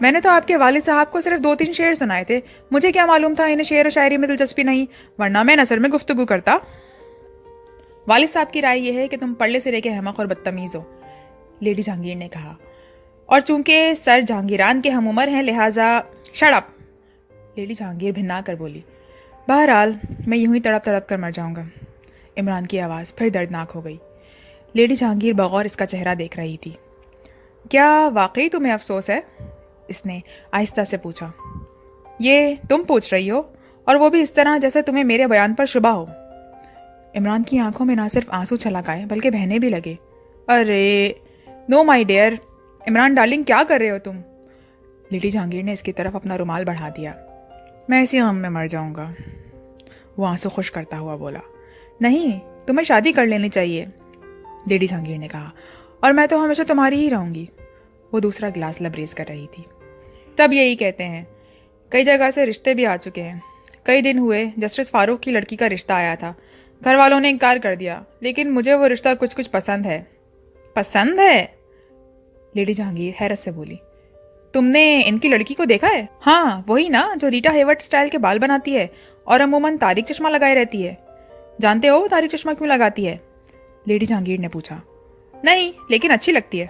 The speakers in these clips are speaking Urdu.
میں نے تو آپ کے والد صاحب کو صرف 2-3 شعر سنائے تھے، مجھے کیا معلوم تھا انہیں شعر و شاعری میں دلچسپی نہیں، ورنہ میں نثر میں گفتگو کرتا۔ والد صاحب کی رائے یہ ہے کہ تم پڑھے سے لے کے احمق اور بدتمیز ہو، لیڈی جہانگیر نے کہا، اور چونکہ سر جہانگیران کے ہم عمر ہیں لہٰذا شٹ اپ، لیڈی جہانگیر بھنا کر بولی۔ بہرحال میں یوں ہی تڑپ تڑپ کر مر جاؤں گا۔ عمران کی آواز پھر دردناک ہو گئی۔ لیڈی جہانگیر بغور اس کا چہرہ دیکھ رہی تھی۔ کیا واقعی تمہیں افسوس ہے؟ اس نے آہستہ سے پوچھا۔ یہ تم پوچھ رہی ہو، اور وہ بھی اس طرح جیسے تمہیں میرے بیان پر شبہ ہو۔ عمران کی آنکھوں میں نہ صرف آنسو چھلک آئے بلکہ بہنے بھی لگے۔ ارے نو مائی ڈیئر، عمران ڈارلنگ کیا کر رہے ہو تم؟ لیڈی جہانگیر نے اس کی طرف اپنا رومال بڑھا دیا۔ میں اسی غم میں مر جاؤں گا، وہ آنسو خشک کرتا ہوا بولا۔ نہیں، تمہیں شادی کر لینی چاہیے، لیڈی جہانگیر نے کہا، اور میں تو ہمیشہ تمہاری ہی رہوں گی۔ وہ دوسرا گلاس لبریز کر رہی تھی۔ تب یہی کہتے ہیں، کئی جگہ سے رشتے بھی آ چکے ہیں۔ کئی دن ہوئے جسٹس فاروق کی لڑکی کا رشتہ آیا تھا، گھر والوں نے انکار کر دیا، لیکن مجھے وہ رشتہ کچھ پسند ہے۔ پسند ہے؟ لیڈی جہانگیر حیرت سے بولی۔ تم نے ان کی لڑکی کو دیکھا ہے؟ ہاں، وہی نا جو ریٹا ہیورٹ سٹائل کے بال بناتی ہے اور عموماً تاریک چشمہ لگائے رہتی ہے۔ جانتے ہو وہ تاریک چشمہ کیوں لگاتی ہے؟ لیڈی جہانگیر نے پوچھا۔ نہیں، لیکن اچھی لگتی ہے،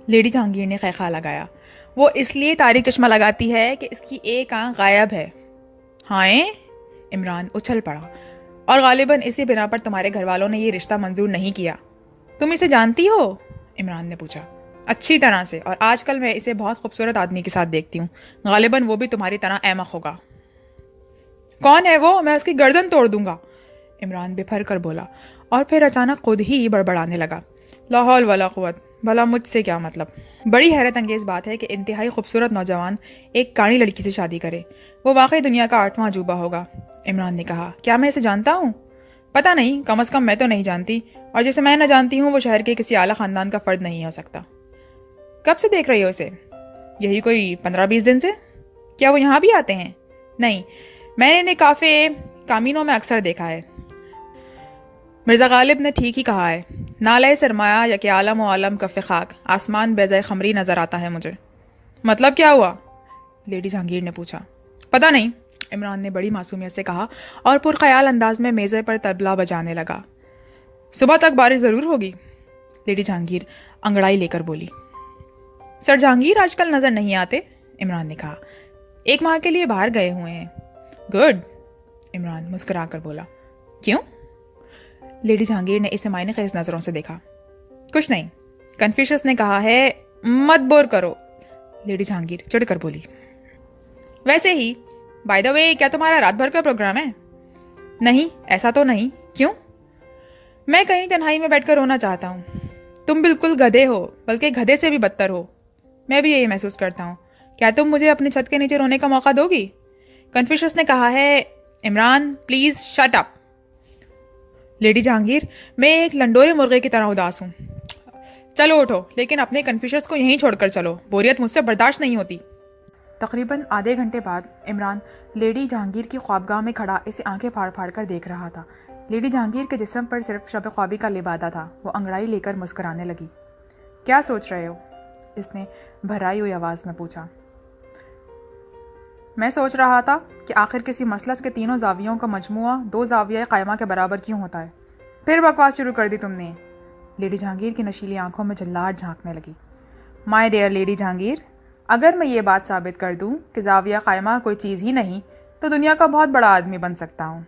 لیڈی جہانگیر نے خیخا لگایا۔ وہ اس لیے تاریک چشمہ لگاتی ہے کہ اس کی ایک آنکھ غائب ہے۔ ہائیں؟ عمران اچھل پڑا۔ اور غالباً اسی بنا پر تمہارے گھر والوں نے یہ رشتہ منظور نہیں کیا۔ تم اسے جانتی ہو؟ عمران نے پوچھا۔ اچھی طرح سے، اور آج کل میں اسے بہت خوبصورت آدمی کے ساتھ دیکھتی ہوں، غالباً وہ بھی تمہاری طرح احمق ہوگا۔ کون ہے وہ؟ میں اس کی گردن توڑ دوں گا، عمران بپھر کر بولا، اور پھر اچانک خود ہی بڑبڑانے لگا۔ لا حول ولا قوت، بھلا مجھ سے کیا مطلب؟ بڑی حیرت انگیز بات ہے کہ انتہائی خوبصورت نوجوان ایک کاڑی لڑکی سے شادی کرے۔ وہ واقعی دنیا کا 8واں عجوبہ ہوگا، عمران نے کہا۔ کیا میں اسے جانتا ہوں؟ پتہ نہیں، کم از کم میں تو نہیں جانتی، اور جسے میں نہ جانتی ہوں وہ شہر کے کسی اعلیٰ خاندان کا فرد نہیں ہو سکتا۔ کب سے دیکھ رہی ہو اسے؟ یہی کوئی 15-20 دن سے۔ کیا وہ یہاں بھی آتے ہیں؟ نہیں، میں نے انہیں کافے کامینوں میں اکثر دیکھا ہے۔ مرزا غالب نے ٹھیک ہی کہا ہے، نالۂ سرمایہ یا کہ عالم و عالم کف خاک، آسمان بیضۂ خمری نظر آتا ہے مجھے۔ مطلب کیا ہوا؟ لیڈی جہانگیر نے پوچھا۔ پتہ نہیں، عمران نے بڑی معصومیت سے کہا، اور پرخیال انداز میں میزے پر طبلہ بجانے لگا۔ صبح تک بارش ضرور ہوگی، لیڈی جہانگیر انگڑائی لے کر بولی۔ سر جہانگیر آج کل نظر نہیں آتے، عمران نے کہا۔ 1 ماہ کے لیے باہر گئے ہوئے ہیں۔ گڈ، عمران مسکرا کر بولا۔ کیوں؟ لیڈی جہانگیر نے اسے معنی خیز نظروں سے دیکھا۔ کچھ نہیں، کنفیوشس نے کہا ہے مت بور کرو، لیڈی جہانگیر چڑھ کر بولی۔ ویسے ہی بائی دا وے، کیا تمہارا رات بھر کا پروگرام ہے؟ نہیں، ایسا تو نہیں۔ کیوں؟ میں کہیں تنہائی میں بیٹھ کر رونا چاہتا ہوں۔ تم بالکل گدھے ہو، بلکہ گدھے سے بھی بدتر ہو۔ میں بھی یہی محسوس کرتا ہوں۔ کیا تم مجھے اپنی چھت کے نیچے رونے کا موقع دو گی؟ کنفیوشس نے کہا ہے۔ Imran please shut up, lady Jahangir, میں ایک لنڈورے مرغے کی طرح اداس ہوں۔ چلو اٹھو، لیکن اپنے کنفیوشس کو یہیں چھوڑ کر چلو، بوریت مجھ سے برداشت نہیں ہوتی۔ تقریباً آدھے گھنٹے بعد عمران لیڈی جہانگیر کی خوابگاہ میں کھڑا اسے آنکھیں پھاڑ پھاڑ کر دیکھ رہا تھا۔ لیڈی جہانگیر کے جسم پر صرف شب خوابی کا لبادہ تھا۔ وہ انگڑائی لے کر مسکرانے لگی۔ کیا سوچ رہے ہو؟ اس نے بھرائی ہوئی آواز میں پوچھا۔ میں سوچ رہا تھا کہ آخر کسی مثلث کے تینوں زاویوں کا مجموعہ 2 زاویہ قائمہ کے برابر کیوں ہوتا ہے؟ پھر بکواس شروع کر دی تم نے، لیڈی جہانگیر کی نشیلی آنکھوں میں جھلاٹ جھانکنے لگی۔ مائی ڈیئر لیڈی جہانگیر، اگر میں یہ بات ثابت کر دوں کہ زاویہ قائمہ کوئی چیز ہی نہیں تو دنیا کا بہت بڑا آدمی بن سکتا ہوں۔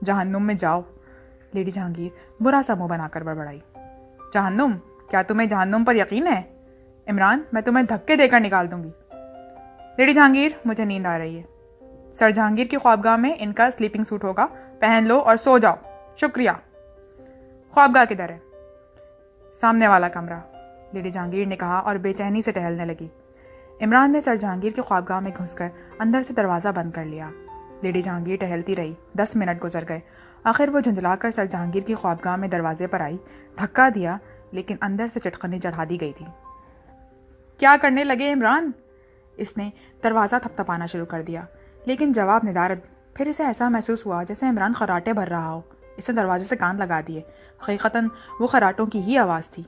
جہنم میں جاؤ، لیڈی جہانگیر برا سا منہ بنا کر بڑبڑائی۔ جہنم؟ کیا تمہیں جہنم پر یقین ہے؟ عمران، میں تمہیں دھکے دے کر نکال دوں گی۔ لیڈی جہانگیر، مجھے نیند آ رہی ہے۔ سر جہانگیر کی خوابگاہ میں ان کا سلیپنگ سوٹ ہوگا، پہن لو اور سو جاؤ۔ شکریہ۔ خوابگاہ کدھر ہے؟ سامنے والا کمرہ، لیڈی جہانگیر نے کہا اور بے چینی سے ٹہلنے لگی۔ عمران نے سر جہانگیر کی خوابگاہ میں گھس کر اندر سے دروازہ بند کر لیا۔ لیڈی جہانگیر ٹہلتی رہی۔ 10 منٹ گزر گئے۔ آخر وہ جھنجھلا کر سر جہانگیر کی خوابگاہ میں دروازے پر آئی، دھکا دیا، لیکن اندر سے چٹکنی چڑھا دی گئی تھی۔ کیا کرنے لگے عمران؟ اس نے دروازہ تھپتھپانا شروع کر دیا، لیکن جواب ندارد۔ پھر اسے ایسا محسوس ہوا جیسے عمران خراٹے بھر رہا ہو۔ اس نے دروازے سے کان لگا دیے۔ حقیقتاً وہ خراٹوں کی ہی آواز تھی۔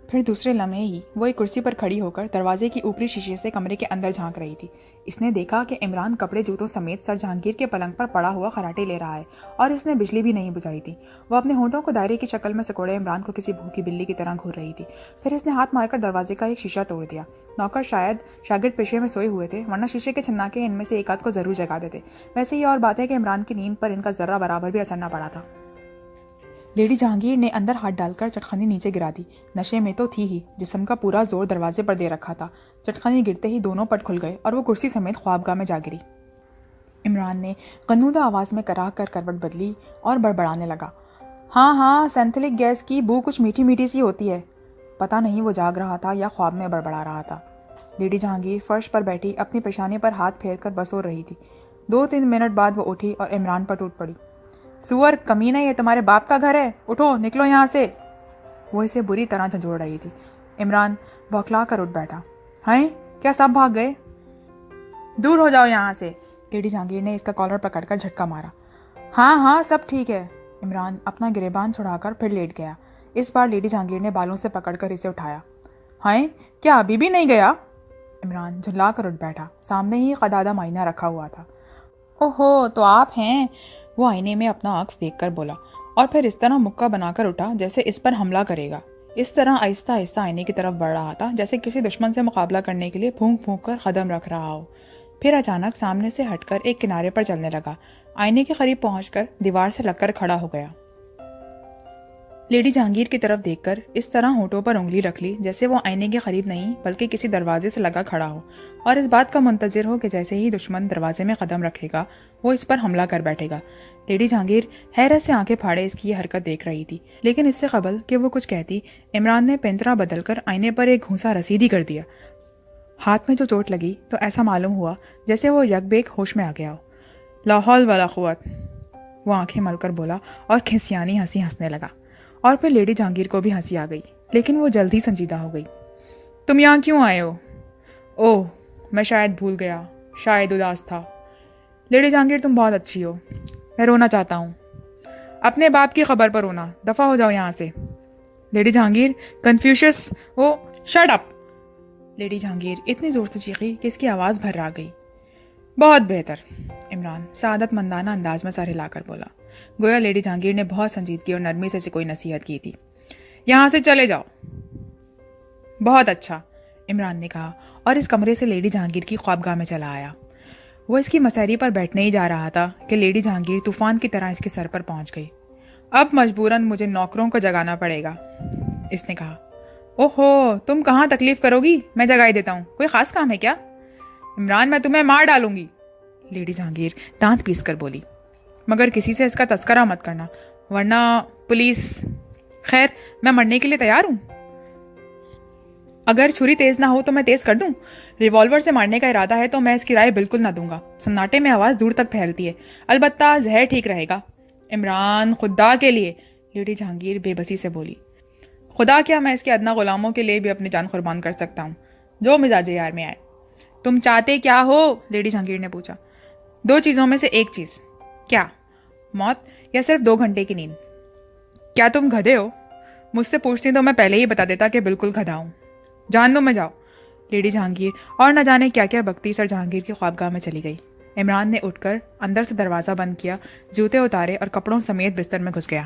پھر دوسرے لمحے ہی وہ ایک کرسی پر کھڑی ہو کر دروازے کی اوپری شیشے سے کمرے کے اندر جھانک رہی تھی۔ اس نے دیکھا کہ عمران کپڑے جوتوں سمیت سر جہانگیر کے پلنگ پر پڑا ہوا خراٹے لے رہا ہے اور اس نے بجلی بھی نہیں بجھائی تھی۔ وہ اپنے ہونٹوں کو دائرے کی شکل میں سکوڑے عمران کو کسی بھوکی بلی کی طرح گھور رہی تھی۔ پھر اس نے ہاتھ مار کر دروازے کا ایک شیشہ توڑ دیا۔ نوکر شاید شاگرد پیشے میں سوئے ہوئے تھے، ورنہ شیشے کے چھناکے ان میں سے ایک آدھ کو ضرور جگا دیتے۔ ویسے یہ اور بات ہے کہ عمران کی نیند پر ان کا ذرہ برابر بھی اثر نہ پڑا تھا۔ لیڈی جہانگیر نے اندر ہاتھ ڈال کر چٹخانی نیچے گرا دی۔ نشے میں تو تھی ہی، جسم کا پورا زور دروازے پر دے رکھا تھا۔ چٹخانی گرتے ہی دونوں پٹ کھل گئے اور وہ کرسی سمیت خوابگاہ میں جا گری۔ عمران نے غنودہ آواز میں کراہ کر کروٹ بدلی اور بڑبڑانے لگا، ہاں ہاں، سینتھلک گیس کی بو کچھ میٹھی میٹھی سی ہوتی ہے۔ پتہ نہیں وہ جاگ رہا تھا یا خواب میں بڑبڑا رہا تھا۔ لیڈی جہانگیر فرش پر بیٹھی اپنی پیشانی پر ہاتھ پھیر کر بسور رہی تھی۔ 2-3 منٹ بعد وہ اٹھی اور عمران پر ٹوٹ پڑی۔ سور کمینہ، یہ تمہارے باپ کا گھر ہے، اٹھو نکلو یہاں سے۔ وہ اسے بری طرح جھنجھوڑ رہی تھی۔ عمران بھوکلا کر اٹھ بیٹھا۔ ہیں، کیا سب بھاگ گئے؟ دور ہو جاؤ یہاں سے۔ لیڈی جہانگیر نے اس کا کالر پکڑ کر جھٹکا مارا۔ ہاں ہاں سب ٹھیک ہے۔ عمران اپنا گریبان چھڑا کر پھر لیٹ گیا۔ اس بار لیڈی جہانگیر نے بالوں سے پکڑ کر اسے اٹھایا۔ ہیں، کیا ابھی بھی نہیں گیا؟ عمران جھلا کر اٹھ بیٹھا۔ سامنے ہی قدادہ آئینہ رکھا ہوا تھا۔ اوہو، تو آپ ہیں؟ وہ آئینے میں اپنا عکس دیکھ کر بولا، اور پھر اس طرح مکہ بنا کر اٹھا جیسے اس پر حملہ کرے گا۔ اس طرح آہستہ آہستہ آئینے کی طرف بڑھ رہا تھا جیسے کسی دشمن سے مقابلہ کرنے کے لیے پھونک پھونک کر قدم رکھ رہا ہو۔ پھر اچانک سامنے سے ہٹ کر ایک کنارے پر چلنے لگا۔ آئینے کے قریب پہنچ کر دیوار سے لگ کر کھڑا ہو گیا۔ لیڈی جہانگیر کی طرف دیکھ کر اس طرح ہونٹوں پر انگلی رکھ لی جیسے وہ آئینے کے قریب نہیں بلکہ کسی دروازے سے لگا کھڑا ہو اور اس بات کا منتظر ہو کہ جیسے ہی دشمن دروازے میں قدم رکھے گا وہ اس پر حملہ کر بیٹھے گا۔ لیڈی جہانگیر حیرت سے آنکھیں پھاڑے اس کی یہ حرکت دیکھ رہی تھی، لیکن اس سے قبل کہ وہ کچھ کہتی، عمران نے پینترا بدل کر آئینے پر ایک گھونسا رسیدی کر دیا۔ ہاتھ میں جو چوٹ لگی تو ایسا معلوم ہوا جیسے وہ یک بیک ہوش میں آ گیا ہو۔ لا حول ولا قوت، وہ آنکھیں مل کر بولا اور کھنسیانی ہنسی ہنسنے لگا۔ اور پھر لیڈی جہانگیر کو بھی ہنسی آ گئی، لیکن وہ جلد ہی سنجیدہ ہو گئی۔ تم یہاں کیوں آئے ہو؟ اوہ، میں شاید بھول گیا، شاید اداس تھا۔ لیڈی جہانگیر تم بہت اچھی ہو، میں رونا چاہتا ہوں۔ اپنے باپ کی خبر پر رونا، دفع ہو جاؤ یہاں سے۔ لیڈی جہانگیر کنفیوشس، وہ شٹ اپ۔ لیڈی جہانگیر اتنی زور سے چیخی کہ اس کی آواز بھر آ گئی۔ بہت بہتر، عمران سعادت مندانہ انداز میں سر ہلا کر بولا، گویا لیڈی جہانگیر نے بہت سنجیدگی اور نرمی سے کوئی نصیحت کی تھی۔ یہاں سے چلے جاؤ۔ بہت اچھا، عمران نے کہا اور اس کمرے سے لیڈی جہانگیر کی خوابگاہ میں چلا آیا۔ وہ اس کی مسیری پر بیٹھنے ہی جا رہا تھا کہ لیڈی جہانگیر طوفان کی طرح اس کے سر پر پہنچ گئی۔ اب مجبوراً مجھے نوکروں کو جگانا پڑے گا، اس نے کہا۔ اوہو، تم کہاں تکلیف کرو گی، میں جگائی دیتا ہوں، کوئی خاص کام ہے کیا؟ عمران، میں تمہیں مار ڈالوں گی، لیڈی جہانگیر دانت پیس کر بولی، مگر کسی سے اس کا تذکرہ مت کرنا ورنہ پولیس۔ خیر، میں مرنے کے لیے تیار ہوں۔ اگر چھری تیز نہ ہو تو میں تیز کر دوں؟ ریوالور سے مارنے کا ارادہ ہے تو میں اس کی رائے بالکل نہ دوں گا۔ سناٹے میں آواز دور تک پھیلتی ہے، البتہ زہر ٹھیک رہے گا۔ عمران، خدا کے لیے، لیڈی جہانگیر بے بسی سے بولی۔ خدا کیا، میں اس کے ادنا غلاموں کے لیے بھی اپنی جان قربان کر سکتا ہوں، جو مزاج یار میں آئے۔ تم چاہتے کیا ہو؟ لیڈی جہانگیر نے پوچھا۔ 2 چیزوں میں سے ایک چیز۔ کیا؟ موت یا صرف 2 گھنٹے کی نیند؟ کیا تم گدھے ہو؟ مجھ سے پوچھتی تو میں پہلے ہی بتا دیتا کہ بالکل گدھا ہوں۔ جان دو میں جاؤ، لیڈی جہانگیر اور نہ جانے کیا کیا بکتی سر جہانگیر کی خوابگاہ میں چلی گئی۔ عمران نے اٹھ کر اندر سے دروازہ بند کیا، جوتے اتارے اور کپڑوں سمیت بستر میں گھس گیا۔